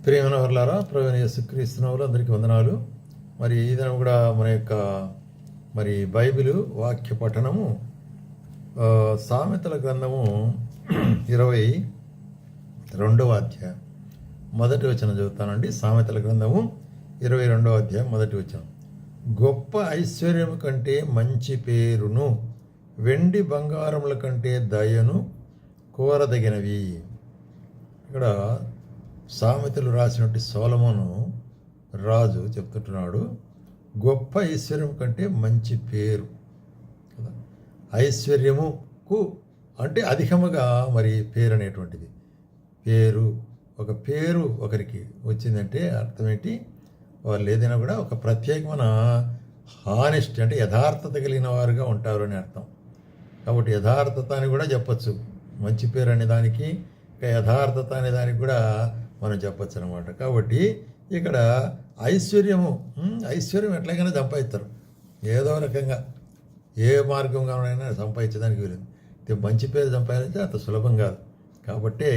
ప్రియమైన వర్లారా, ప్రవీణ యేసుక్రీస్తునావులు అందరికీ వందనాలు. మరి ఈ దినం కూడా మన యొక్క బైబిల్ వాక్య పఠనము సామెతల గ్రంథము 22వ అధ్యాయం మొదటి వచనం చదువుతానండి. సామెతల గ్రంథము 22వ అధ్యాయం మొదటి వచనం. గొప్ప ఐశ్వర్యము కంటే మంచి పేరును, వెండి బంగారముల కంటే దయను కోరదగినవి. ఇక్కడ సామెతలు రాసినటువంటి సొలొమోను రాజు చెప్తుంటున్నాడు, గొప్ప ఐశ్వర్యం కంటే మంచి పేరు కదా. ఐశ్వర్యముకు అంటే అధికముగా పేరు అనేటువంటిది. ఒక పేరు ఒకరికి వచ్చిందంటే అర్థం ఏంటి? వాళ్ళు ఏదైనా కూడా ఒక ప్రత్యేకమైన హానెస్ట్ అంటే యథార్థత కలిగిన వారుగా ఉంటారు అని అర్థం. కాబట్టి యథార్థత అని కూడా చెప్పచ్చు. మంచి పేరు అనే దానికి, యథార్థత అనే దానికి కూడా మనం చెప్పచ్చు అనమాట. కాబట్టి ఇక్కడ ఐశ్వర్యం ఎట్లాగైనా సంపాదిస్తారు, ఏదో రకంగా ఏ మార్గంగానైనా సంపాదించడానికి వీలుంది. మంచి పేరు సంపాదించే అంత సులభం కాదు. కాబట్టే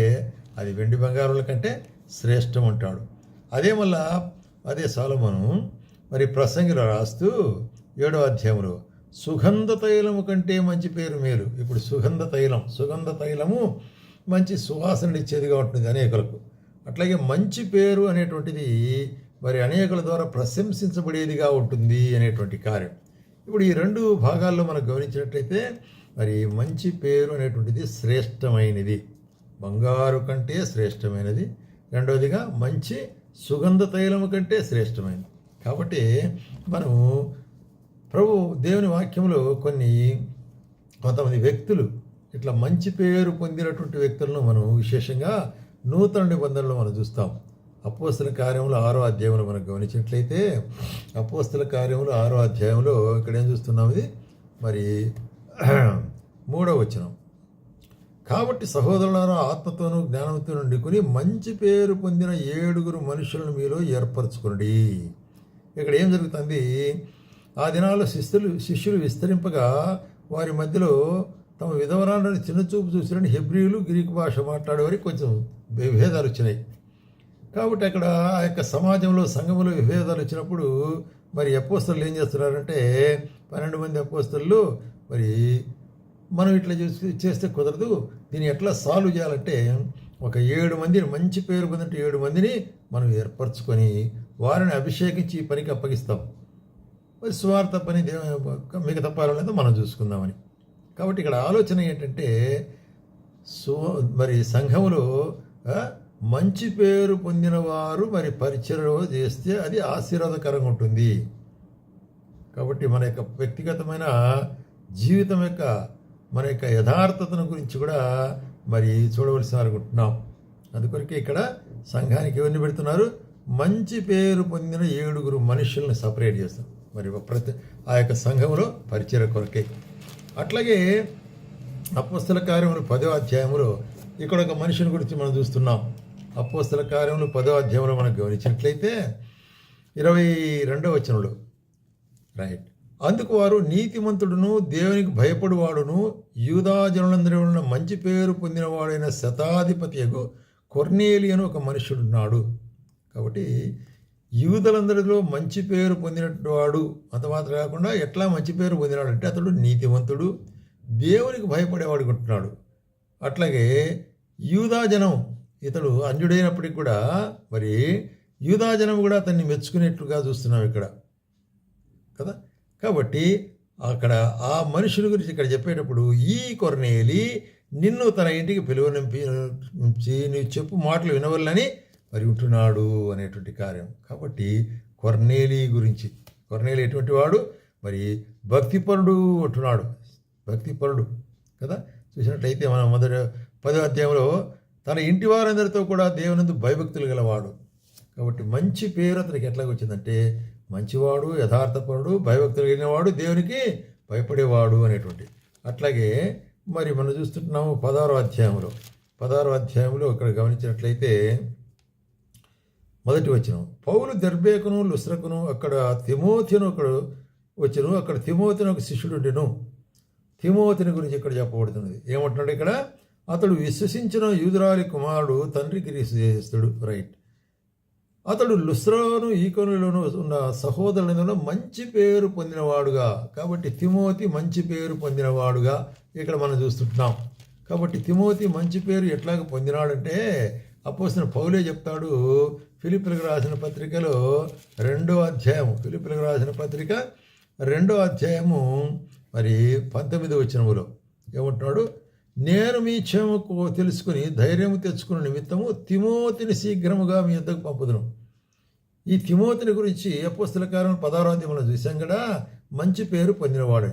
అది వెండి బంగారుల కంటే శ్రేష్టం అంటాడు. అదే సొలొమోను ప్రసంగిలో రాస్తూ 7వ అధ్యాయంలో సుగంధ తైలము కంటే మంచి పేరు మేలు. ఇప్పుడు సుగంధ తైలము మంచి సువాసనలు ఇచ్చేదిగా ఉంటుంది అనేకులకు. అట్లాగే మంచి పేరు అనేటువంటిది అనేకుల ద్వారా ప్రశంసించబడేదిగా ఉంటుంది అనేటువంటి కార్యం. ఇప్పుడు ఈ రెండు భాగాల్లో మనం గమనించినట్లయితే మంచి పేరు అనేటువంటిది శ్రేష్టమైనది, బంగారు కంటే శ్రేష్టమైనది. రెండవదిగా మంచి సుగంధ తైలము కంటే శ్రేష్టమైనది. కాబట్టి మనము దేవుని వాక్యంలో కొంతమంది వ్యక్తులు ఇట్లా మంచి పేరు పొందినటువంటి వ్యక్తులను మనం విశేషంగా నూతన నిబంధనలో మనం చూస్తాం. అపోస్తల కార్యములు 6వ అధ్యాయంలో మనం గమనించినట్లయితే, అపోస్తల కార్యములు 6వ అధ్యాయంలో ఇక్కడ ఏం చూస్తున్నాం? ఇది 3వ వచనం. కాబట్టి సహోదరులారా, ఆత్మతోనూ జ్ఞానంతో నిండుకుని మంచి పేరు పొందిన 7 మనుషులను మీలో ఏర్పరచుకునండి. ఇక్కడ ఏం జరుగుతుంది? ఆ దినాల్లో శిష్యులు విస్తరింపగా వారి మధ్యలో తమ విధవరాలను చిన్నచూపు చూసినని హెబ్రీయులు, గ్రీకు భాష మాట్లాడేవారికి కొంచెం విభేదాలు వచ్చినాయి. కాబట్టి అక్కడ ఆ యొక్క సమాజంలో, సంఘంలో విభేదాలు వచ్చినప్పుడు అపోస్తలులు ఏం చేస్తున్నారంటే, 12 మంది అపోస్తలులు మనం ఇట్లా చేస్తే కుదరదు, దీన్ని ఎట్లా సాల్వ్ చేయాలంటే ఒక 7 మందిని, మంచి పేరు పొందినట్టు 7 మందిని మనం ఏర్పరచుకొని వారిని అభిషేకించి ఈ పనికి అప్పగిస్తాం. స్వార్థ పని మిగతా పాలనతో మనం చూసుకుందామని. కాబట్టి ఇక్కడ ఆలోచన ఏంటంటే, సంఘములో మంచి పేరు పొందిన వారు పరిచర్య చేస్తే అది ఆశీర్వాదకరంగా ఉంటుంది. కాబట్టి మన యొక్క వ్యక్తిగతమైన జీవితం మన యొక్క యథార్థతను గురించి కూడా చూడవలసి అనుకుంటున్నాం. అందుకొరకే ఇక్కడ సంఘానికి ఎవరిని పెడుతున్నారు? మంచి పేరు పొందిన 7 మనుషులను సపరేట్ చేస్తాం ఆ యొక్క సంఘంలో పరిచర్య కొరకే. అట్లాగే అపోస్తల కార్యములు 10వ అధ్యాయంలో ఇక్కడ ఒక మనిషిని గురించి మనం చూస్తున్నాం. అపోస్తల కార్యములు 10వ అధ్యాయంలో మనం గమనించినట్లయితే 22వ వచనంలో రైట్. అందుకు వారు, నీతిమంతుడును దేవునికి భయపడువాడును యూదా జనులందరి వలన మంచి పేరు పొందినవాడైన శతాధిపతియగు కొర్నేలి అని ఒక మనుషుడున్నాడు. కాబట్టి యూదులందరిలో మంచి పేరు పొందినట్టు వాడు, అంత మాత్రం కాకుండా ఎట్లా మంచి పేరు పొందినాడు అంటే అతడు నీతివంతుడు, దేవునికి భయపడేవాడు కొంటున్నాడు. అట్లాగే యూదాజనం, ఇతడు అన్యుడైనప్పటికి కూడా యూదాజనం కూడా అతన్ని మెచ్చుకునేట్లుగా చూస్తున్నాం ఇక్కడ కదా. కాబట్టి అక్కడ ఆ మనుషుల గురించి ఇక్కడ చెప్పేటప్పుడు, ఈ కొర్నేలి నిన్ను తన ఇంటికి పిలువనించి నువ్వు చెప్పు మాటలు వినవల్లని ఉంటున్నాడు అనేటువంటి కార్యం. కాబట్టి కొర్నేలి గురించి, కొర్నేలి ఎటువంటి వాడు? భక్తిపరుడు అంటున్నాడు. భక్తిపరుడు కదా. చూసినట్లయితే మనం 10వ అధ్యాయంలో తన ఇంటి వారందరితో కూడా దేవునందు భయభక్తులు గలవాడు. కాబట్టి మంచి పేరు అతనికి ఎట్లాగ వచ్చిందంటే, మంచివాడు, యథార్థపరుడు, భయభక్తులు కలిగినవాడు, దేవునికి భయపడేవాడు అనేటువంటి. అట్లాగే మనం చూస్తుంటున్నాము 16వ అధ్యాయంలో ఇక్కడ గమనించినట్లయితే 1వ వచనం. పౌలు దెర్బేకును లుస్త్రకును అక్కడ తిమోతిను వచ్చును. అక్కడ తిమోతిని ఒక శిష్యుడు ఉండెను. తిమోతిని గురించి ఇక్కడ చెప్పబడుతున్నది. ఏమంటున్నాడు ఇక్కడ? అతడు విశ్వసించిన యూదురాలి కుమారుడు, తండ్రికి క్రీస్తు రైట్. అతడు లుస్త్రాను ఈకొనులోను ఉన్న సహోదరులను మంచి పేరు పొందినవాడుగా. కాబట్టి తిమోతి మంచి పేరు పొందినవాడుగా ఇక్కడ మనం చూస్తుంటున్నాం. కాబట్టి తిమోతి మంచి పేరు ఎట్లాగ పొందినాడంటే అపోస్తలుడైన పౌలే చెప్తాడు ఫిలిప్పీలకు రాసిన పత్రికలో 2వ అధ్యాయం, ఫిలిప్పీలకు రాసిన పత్రిక 2వ అధ్యాయము మరి 19వ వచనములో ఏమంటున్నాడు, నేను మీ క్షేమకు తెలుసుకుని ధైర్యము తెచ్చుకున్న నిమిత్తము తిమోతిని శీఘ్రముగా మీ యొద్దకు పంపుదును. ఈ తిమోతిని గురించి అపోస్తల కార్యములు 16వ అధ్యాయంలో చూసాం కదా, మంచి పేరు పొందినవాడు.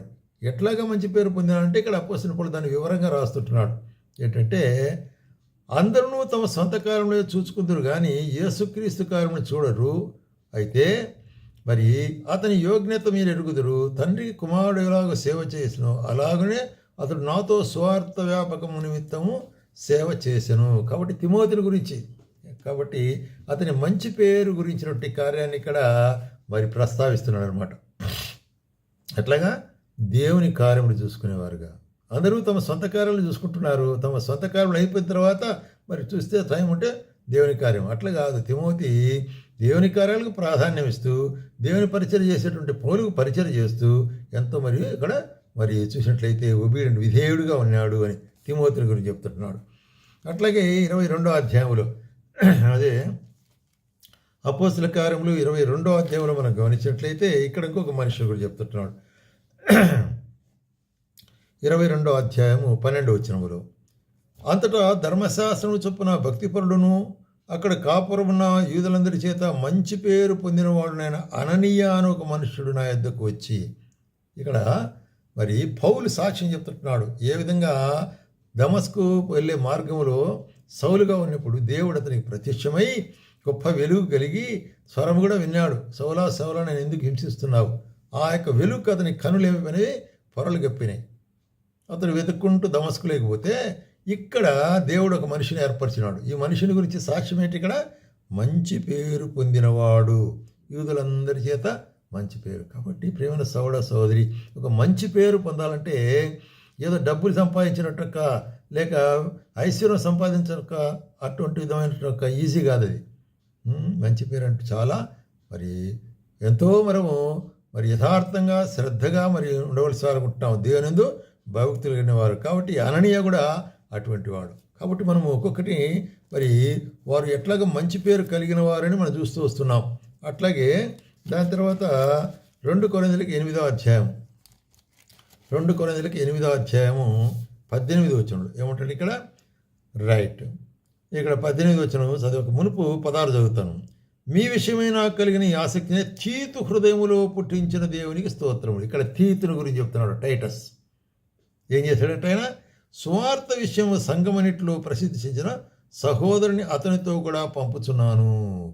ఎట్లాగా మంచి పేరు పొందినాడంటే ఇక్కడ అపోస్తలుడు పౌలు దాన్ని వివరంగా రాస్తుంటున్నాడు. ఏంటంటే అందరూ తమ సొంత కార్యంలో చూసుకుందరు కానీ యేసుక్రీస్తు కార్యమును చూడరు. అయితే మరి అతని యోగ్యత మీరు ఎరుగుదురు. తండ్రి కుమారుడు ఎలాగో సేవ చేసినో అలాగనే అతడు నాతో స్వార్థ వ్యాపకము నిమిత్తము సేవ చేసెను. కాబట్టి తిమోతిని గురించి, కాబట్టి అతని మంచి పేరు గురించినటువంటి కార్యాన్ని ఇక్కడ మరి ప్రస్తావిస్తున్నాడు అనమాట. అట్లాగా దేవుని కార్యములు చూసుకునేవారుగా. అందరూ తమ సొంత కార్యాలు చూసుకుంటున్నారు. తమ సొంత కార్యములు అయిపోయిన తర్వాత మరి చూస్తే టైం ఉంటే దేవుని కార్యం. అట్లా కాదు, తిమోతి దేవుని కార్యాలకు ప్రాధాన్యం ఇస్తూ దేవుని పరిచయం చేసేటువంటి పౌలుకు పరిచయం చేస్తూ ఎంతో మరి ఇక్కడ మరి చూసినట్లయితే ఒబీడియంట్ విధేయుడిగా ఉన్నాడు అని తిమోతిని గురించి చెప్తున్నాడు. అట్లాగే 22వ అధ్యాయంలో అదే అపోస్తల కార్యములు 22వ అధ్యాయంలో మనం గమనించినట్లయితే ఇక్కడ ఇంకొక మనిషి గురించి చెప్తున్నాడు. 22వ అధ్యాయము 12వ వచనములో, అంతటా ధర్మశాస్త్రము చొప్పున భక్తిపరుడును అక్కడ కాపురమున్న యూదులందరి చేత మంచి పేరు పొందినవాడునైన అననీయ అని ఒక మనుష్యుడు నా యొద్దకు వచ్చి, ఇక్కడ మరి పౌలు సాక్ష్యం చెప్తున్నాడు. ఏ విధంగా దమస్కు వెళ్ళే మార్గంలో సౌలుగా ఉన్నప్పుడు దేవుడు అతనికి ప్రత్యక్షమై గొప్ప వెలుగు కలిగి స్వరం కూడా విన్నాడు, సౌలా సౌలా నేను ఎందుకు హింసిస్తున్నావు. ఆ యొక్క వెలుగు అతని కనులేమైపోయినాయి, పొరలు గప్పినాయి. అతను వెతుక్కుంటూ దమస్కు లేకపోతే ఇక్కడ దేవుడు ఒక మనిషిని ఏర్పరిచినాడు. ఈ మనిషిని గురించి సాక్ష్యం ఏంటి? ఇక్కడ మంచి పేరు పొందినవాడు, యూదులందరి చేత మంచి పేరు. కాబట్టి ప్రేమైన సోదరి, ఒక మంచి పేరు పొందాలంటే ఏదో డబ్బులు సంపాదించినట్టు లేక ఐశ్వర్యం సంపాదించక అటువంటి విధమైన ఈజీ కాదు అది. మంచి పేరు అంటే చాలా మరి ఎంతో మనము మరి యథార్థంగా శ్రద్ధగా మరి ఉండవలసి అనుకుంటున్నాం, దేవునిందు భక్తులు కలిగినవారు. కాబట్టి అననీయ కూడా అటువంటి వాడు. కాబట్టి మనము ఒక్కొక్కటి మరి వారు ఎట్లాగ మంచి పేరు కలిగిన వారని మనం చూస్తూ వస్తున్నాం. అట్లాగే దాని తర్వాత 2 కొరింథీయులకు 8వ అధ్యాయం, 2 కొరింథీయులకు 8వ అధ్యాయము 18వ వచనం ఏమంటాడు ఇక్కడ? రైట్, ఇక్కడ 18వ వచనం చదివక మునుపు 16 చదువుతాను. మీ విషయమై నాకు కలిగిన ఈ ఆసక్తిని తీతు హృదయములో పుట్టించిన దేవునికి స్తోత్రములు. ఇక్కడ తీతుని గురించి చెప్తున్నాడు. టైటస్ ఏం చేశాడంటే ఆయన స్వార్థ విషయము సంఘమన్నిటిలో ప్రసిద్ధి చెందిన సహోదరుని అతనితో కూడా పంపుచున్నాను.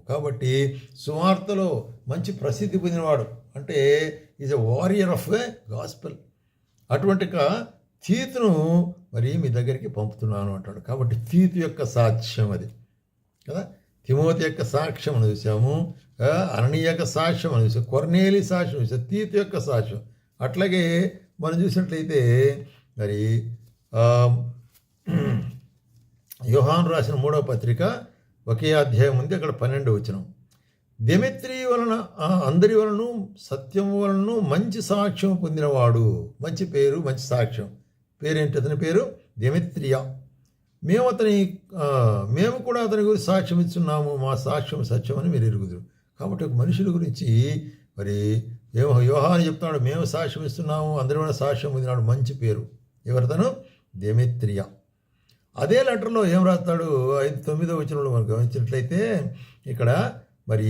కాబట్టి సువార్తలో మంచి ప్రసిద్ధి పొందినవాడు అంటే is a warrior of a gospel. అటువంటి తీతును మరి మీ దగ్గరికి పంపుతున్నాను అంటాడు. కాబట్టి తీతు యొక్క సాక్ష్యం అది కదా. తిమోతి యొక్క సాక్ష్యం అని చూసాము, అననీయ యొక్క సాక్ష్యం అని చూసాం, కొర్నేలి సాక్ష్యం చూసాం, తీతు యొక్క సాక్ష్యం. అట్లాగే మనం చూసినట్లయితే మరి యోహాను రాసిన 3వ పత్రిక ఒకే అధ్యాయం ఉంది, అక్కడ 12వ వచనం. దెమెత్రి వలన అందరి వలన సత్యం వలన మంచి సాక్ష్యం పొందినవాడు. మంచి పేరు, మంచి సాక్ష్యం. పేరేంటి? అతని పేరు దెమెత్రియా. మేము కూడా అతని గురించి సాక్ష్యం ఇస్తున్నాము, మా సాక్ష్యం సత్యమని మీరు ఎరుగుదురు. కాబట్టి ఒక మనుషుల గురించి మరి యోహాను చెప్తున్నాడు, మేము సాక్ష్యం ఇస్తున్నాము, అందరి వలన సాక్ష్యం పొందినాడు. మంచి పేరు. ఎవరితను? దెమెత్రియా. అదే లెటర్లో ఏం రాస్తాడు? 9వ వచనంలో మనం గమనించినట్లయితే ఇక్కడ మరి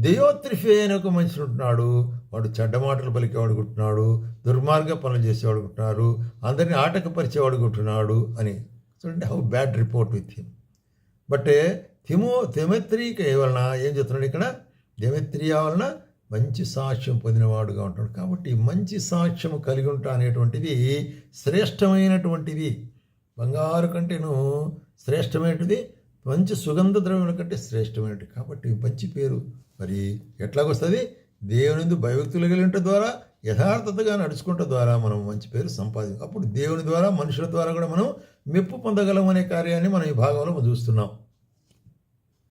దెయోత్రిఫే అనే ఒక మనిషి ఉంటున్నాడు. వాడు చెడ్డ మాటలు పలికేవాడు ఉంటున్నాడు, దుర్మార్గ పనులు చేసేవాడు ఉంటున్నారు, అందరినీ ఆటంకపరిచేవాడు ఉంటున్నాడు అని. చూడండి how bad report with him. But Demetria వలన ఏం చెప్తున్నాడు ఇక్కడ? దెమెత్రియా వలన మంచి సాక్ష్యం పొందినవాడుగా ఉంటాడు. కాబట్టి మంచి సాక్ష్యం కలిగి ఉంటా అనేటువంటిది శ్రేష్టమైనటువంటిది. బంగారు కంటేను శ్రేష్టమైనది, మంచి సుగంధ ద్రవ్యముల కంటే శ్రేష్టమైనది. కాబట్టి మంచి పేరు మరి ఎట్లాగొస్తుంది? దేవుని భయభక్తులు కలిగిన ద్వారా, యథార్థతగా నడుచుకుంట ద్వారా మనం మంచి పేరు అప్పుడు దేవుని ద్వారా, మనుషుల ద్వారా కూడా మనం మెప్పు పొందగలం అనే కార్యాన్ని మనం ఈ భాగంలో చూస్తున్నాం.